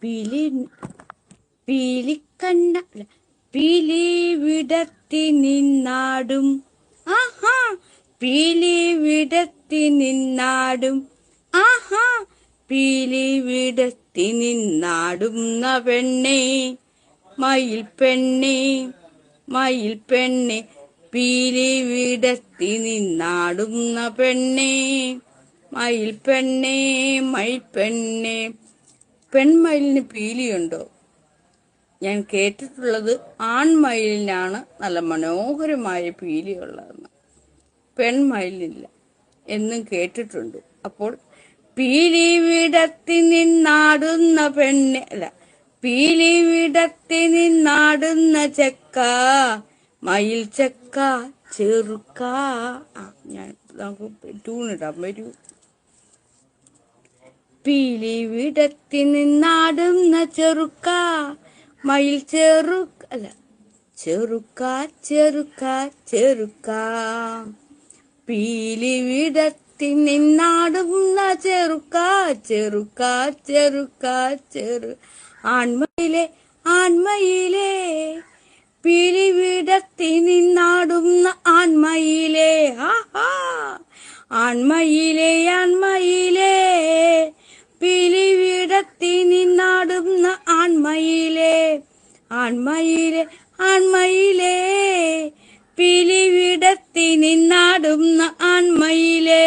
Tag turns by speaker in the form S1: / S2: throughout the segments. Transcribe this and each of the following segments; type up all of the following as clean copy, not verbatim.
S1: പീലി പീലിക്കണ്ണ പീലി വിടത്തി നിന്നാടും. ആഹാ പീലി വിടത്തി നിന്നാടും. ആഹാ പീലി വിടത്തി നിന്നാടുന്ന പെണ്ണേ മയിൽ പെണ്ണേ മയിൽ പെണ്ണെ പീലി വിടത്തി നിന്നാടുന്ന പെണ്ണേ മയിൽ പെണ്ണേ മയിൽ പെണ്ണെ. പെൺമയിലിന് പീലിയുണ്ടോ? ഞാൻ കേട്ടിട്ടുള്ളത് ആൺമയിലിനാണ് നല്ല മനോഹരമായ പീലിയുള്ളതെന്ന്. പെൺമയിലിനില്ല എന്നും കേട്ടിട്ടുണ്ട്. അപ്പോൾ പീലി വിടത്തി നിന്നാടുന്ന പെണ്ണെ പീലി വിടത്തി നിന്നാടുന്ന ചെക്ക മയിൽ ചെക്ക ചെറുക്ക. ഞാൻ നമുക്ക് ട്യൂണിടാൻ വരൂ. പീലി വിടത്തി നിന്നാടുന്ന ചെറുക്ക മയിൽ ചെറുക്ക ചെറുക്ക ചെറുക്ക. പീലി വിടത്തി നിന്നാടുന്ന ചെറുക്ക ചെറുക്ക ചെറുക്ക ചെറു. ആൺമയിലേ ആൺമയിലേ പീലി വിടത്തി നിന്നാടുന്ന ആൺമയിലേ. ആഹാ ആൺമയിലേ ആൺമയിലേ പീലി വിടത്തി നിന്നാടുന്ന ആൺമയിലേ. ആൺമയിലേ ആൺമയിലേ പീലി വിടത്തി നിന്നാടുന്ന ആൺമയിലേ.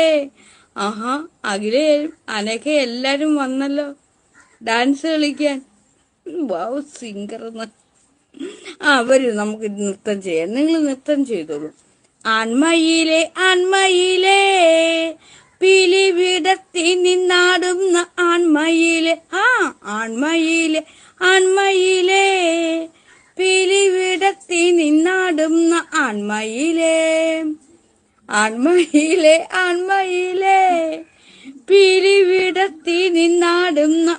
S1: ആഹാ അഖിലേ അനഘ എല്ലാരും വന്നല്ലോ ഡാൻസ് കളിക്കാൻ. വാവ് സിംഗർ. വരൂ നമുക്ക് നൃത്തം ചെയ്യാം. നിങ്ങൾ നൃത്തം ചെയ്തോളൂ. ആൺമയിലേ ആൺമയിലേ പീലി വിടത്തി നിന്നാടുന്ന ആൺമയിലേ. ആൺമയിലേ ആൺമയിലേ പീലി വിടത്തി നിന്നാടുന്ന ആൺമയിലേ. ആൺമയിലേ ആൺമയിലേ പീലി വിടത്തി നിന്നാടുന്ന